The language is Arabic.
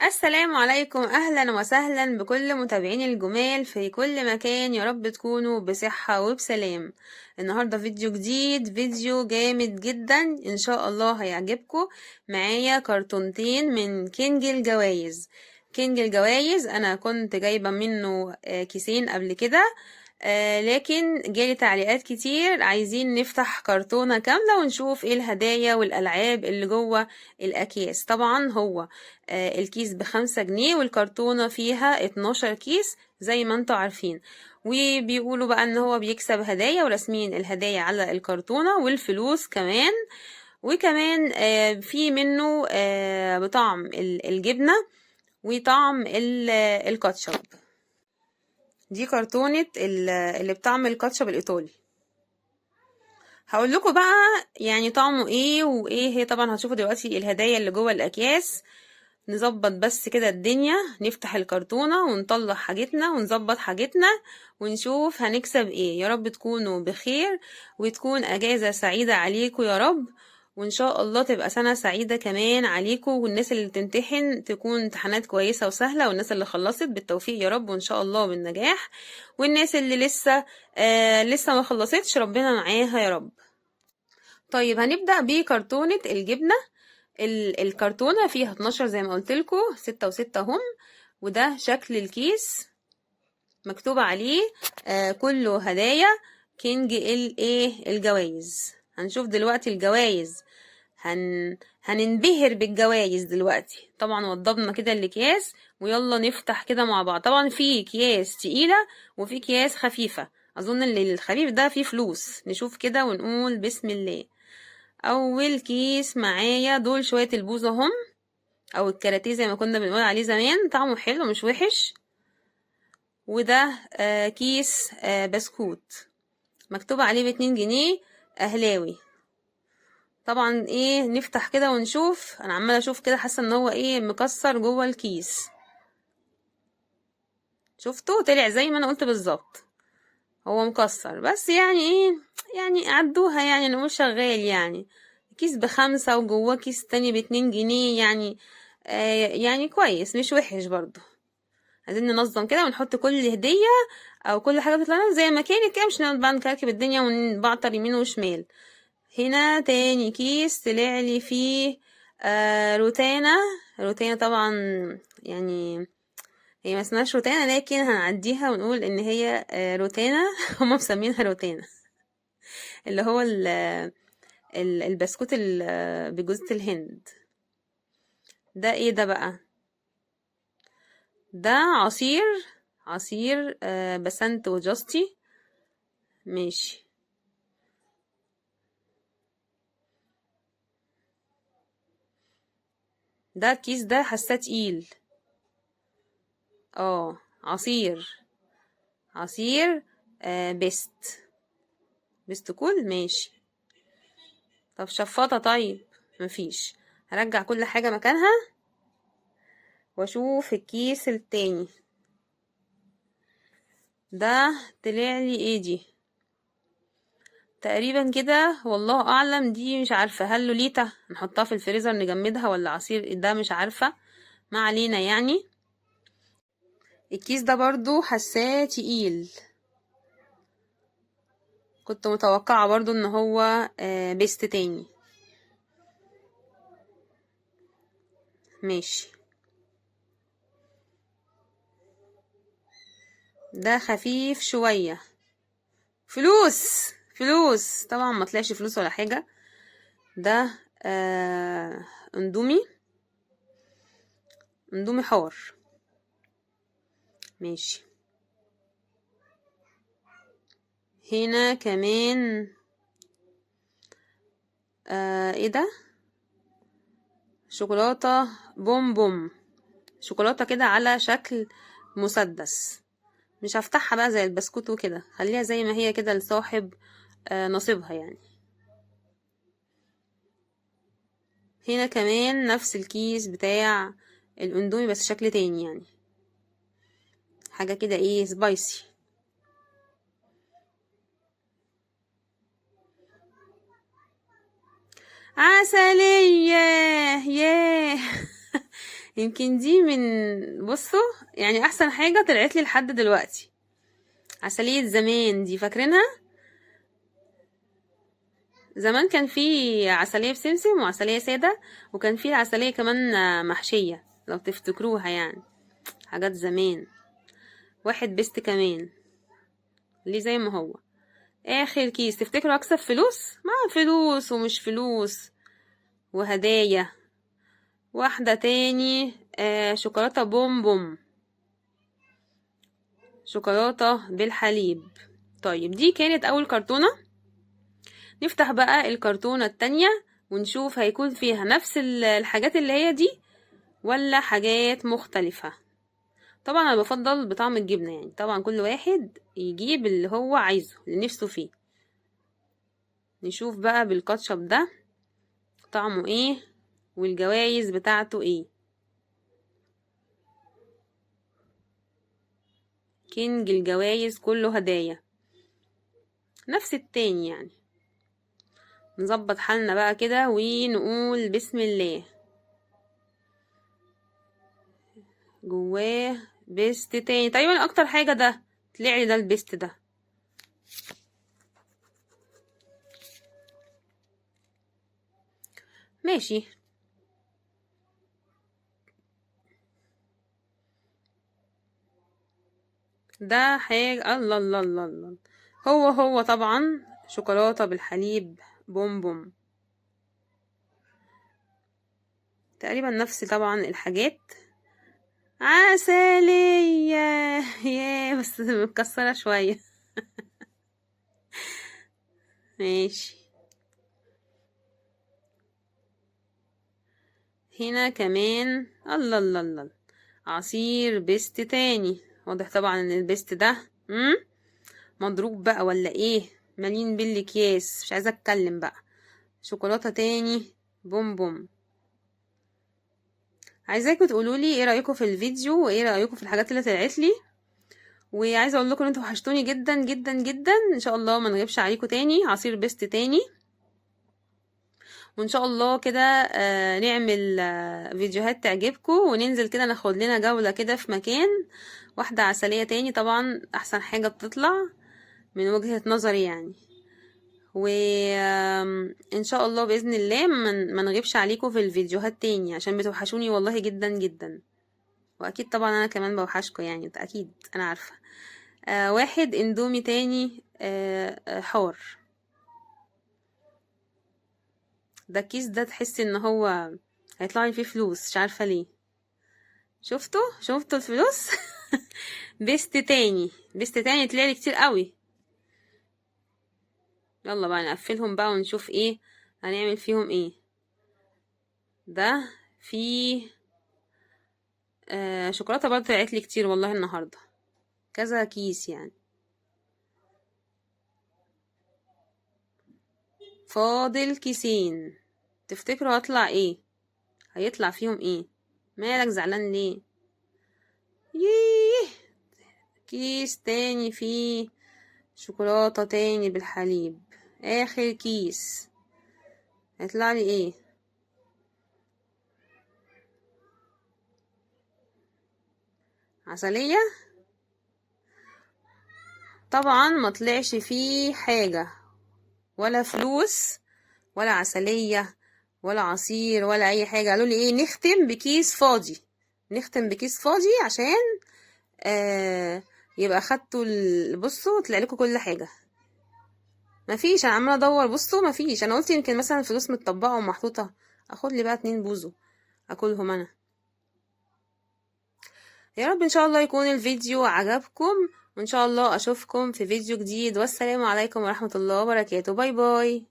السلام عليكم، أهلا وسهلا بكل متابعين الجمال في كل مكان. يا رب تكونوا بصحة وبسلام. النهاردة فيديو جديد، فيديو جامد جدا إن شاء الله هيعجبكم. معايا كرتونتين من كينج الجوايز. كينج الجوايز أنا كنت جايبة منه كيسين قبل كده. لكن جالي تعليقات كتير عايزين نفتح كرتونة كاملة ونشوف ايه الهدايا والألعاب اللي جوه الأكياس. طبعا هو الكيس ب5 جنيه والكرتونة فيها 12 كيس زي ما انتوا عارفين. وبيقولوا بقى ان هو بيكسب هدايا ورسمين الهدايا على الكرتونة والفلوس كمان. وكمان في منه بطعم الجبنة وطعم الكاتشب. دي كرتونة اللي بطعم الكاتشب الإيطالي. هقول لكم بقى يعني طعمه ايه وايه هي. طبعا هتشوفوا دلوقتي الهدايا اللي جوه الأكياس. نظبط بس كده الدنيا، نفتح الكرتونة ونطلع حاجتنا ونظبط حاجتنا ونشوف هنكسب ايه. يا رب تكونوا بخير وتكون اجازة سعيدة عليكم يا رب، وان شاء الله تبقى سنة سعيدة كمان عليكم، والناس اللي بتمتحن تكون امتحانات كويسة وسهلة، والناس اللي خلصت بالتوفيق يا رب وان شاء الله بالنجاح، والناس اللي لسه ما خلصتش ربنا معاها يا رب. طيب هنبدأ بكرتونة الجبنة. الكرتونة فيها 12 زي ما قلتلكوا، 6 و6 هم. وده شكل الكيس مكتوب عليه كله هدايا كينج الجوايز. هنشوف دلوقتي الجوايز. هننبهر بالجوايز دلوقتي. طبعا وضبنا كده الاكياس ويلا نفتح كده مع بعض. طبعا في اكياس تقيلة وفي اكياس خفيفة. اظن اللي الخفيف ده فيه فلوس. نشوف كده ونقول بسم الله. اول كيس معايا دول شوية البوز هم، او الكاراتيه زي ما كنا بنقول عليه زمان. طعمه حلو مش وحش. وده كيس بسكوت مكتوب عليه ب2 جنيه اهلاوي. طبعا ايه نفتح كده ونشوف. انا عمالة اشوف كده حاسة ان هو ايه مكسر جوه الكيس. شفتوا طلع زي ما انا قلت بالظبط. هو مكسر بس يعني ايه، يعني عدوها يعني نقول شغال يعني. كيس ب5 وجواه كيس تاني ب2 جنيه يعني. يعني كويس مش وحش برضو. عايزين ننظم كده ونحط كل هدية او كل حاجة تطلع لنا زي ما كانت كده، مش نقعد بقى نكركب الدنيا ونبعتر يمين وشمال. هنا تاني كيس طلع لي فيه روتانا. روتانا طبعا يعني هي ما اسمهاش روتانا لكن هنعديها ونقول ان هي روتانا. هما مسمينها روتانا. اللي هو البسكوت بجوزة الهند. ده ايه ده بقى؟ ده عصير بسنت وجاستي. ماشي. ده الكيس ده حاساه تقيل. عصير بيست كول. ماشي. طب شفاطة. طيب مفيش. هرجع كل حاجة مكانها واشوف الكيس التاني. ده طلع لي ايه دي؟ تقريبا كده والله اعلم. دي مش عارفة هل لوليتا نحطها في الفريزر نجمدها ولا عصير ده مش عارفة. ما علينا يعني. الكيس ده برضو حاساه تقيل. كنت متوقعة برضو ان هو بيست تاني. ماشي. ده خفيف شوية. فلوس طبعا ما طلعش فلوس ولا حاجة. ده اندومي حار. ماشي. هنا كمان ايه ده؟ شوكولاتة بوم. شوكولاتة كده على شكل مسدس. مش هفتحها بقى زي البسكوت وكده، خليها زي ما هي كده لصاحب نصيبها يعني. هنا كمان نفس الكيس بتاع الاندومي بس شكل تاني يعني. حاجة كده ايه سبايسي. عسلية. ياه. يمكن دي من بصوا يعني احسن حاجة طلعت لي لحد دلوقتي. عسلية زمان دي فاكرينها؟ زمان كان في عسلية بسمسم وعسلية سادة، وكان في عسلية كمان محشية لو تفتكروها يعني. حاجات زمان. واحد بيست كمان ليه زي ما هو. اخر كيس تفتكروا اكسب فلوس؟ ما فلوس ومش فلوس وهدايا. واحدة تاني شوكولاتة بوم. شوكولاتة بالحليب. طيب دي كانت اول كرتونة. نفتح بقى الكرتونة التانية ونشوف هيكون فيها نفس الحاجات اللي هي دي ولا حاجات مختلفة. طبعا انا بفضل بطعم الجبنة، يعني طبعا كل واحد يجيب اللي هو عايزه اللي نفسه فيه. نشوف بقى بالكاتشب ده طعمه ايه والجوايز بتاعته ايه. كينج الجوايز كله هدايا نفس التاني يعني. نظبط حالنا بقى كده ونقول بسم الله. جواه بيست تاني تقريبا اكتر حاجة ده طلعلي ده البيست ده. ماشي. ده حاجة الله. هو طبعا شوكولاتة بالحليب بوم. تقريبا نفس طبعا الحاجات. عسلية ياه بس متكسرة شوية. ماشي. هنا كمان الله عصير بيست تاني. واضح طبعا ان البيست ده مضروب بقى ولا ايه، مالين بالاكياس مش عايزة اتكلم بقى. شوكولاتة تاني بوم. عايزاكم تقولولي ايه رأيكم في الفيديو وايه رأيكم في الحاجات اللي طلعت لي. وعايزة اقول لكم ان انتوا وحشتوني جدا ان شاء الله ما نغيبش عليكم تاني. عصير بيست تاني وان شاء الله كده نعمل فيديوهات تعجبكم وننزل كده ناخد لنا جولة كده في مكان. واحدة عسلية تاني طبعا احسن حاجة بتطلع من وجهة نظري يعني. وان شاء الله باذن الله ما نغيبش عليكم في الفيديوهات تاني عشان بتوحشوني والله جدا. واكيد طبعا انا كمان بوحشكم يعني اكيد انا عارفة. واحد اندومي تاني حار. ده الكيس ده تحس ان هو هيطلع لي فيه فلوس مش عارفة ليه. شفتوا الفلوس. بيست تاني طلع لي كتير قوي. يلا بقى نقفلهم بقى ونشوف ايه هنعمل فيهم ايه. ده في شوكولاتة برضه طلعت لي كتير والله النهاردة كذا كيس يعني. فاضل كيسين. تفتكروا هطلع ايه؟ هيطلع فيهم ايه؟ مالك زعلان ليه؟ ييه. كيس تاني فيه شوكولاتة تاني بالحليب. اخر كيس هيطلع لي ايه؟ عسلية. طبعا ما طلعش فيه حاجة ولا فلوس ولا عسلية ولا عصير ولا اي حاجة. قالوا لي ايه نختم بكيس فاضي عشان يبقى خدتوا بصوا طلع لكم كل حاجة. مفيش. انا عمالة ادور بصوا مفيش. انا قلت يمكن مثلا الفلوس متطبقة ومحطوطة. اخد لي بقى 2 بوزو اكلهم انا. يا رب ان شاء الله يكون الفيديو عجبكم وان شاء الله اشوفكم في فيديو جديد. والسلام عليكم ورحمة الله وبركاته. باي باي.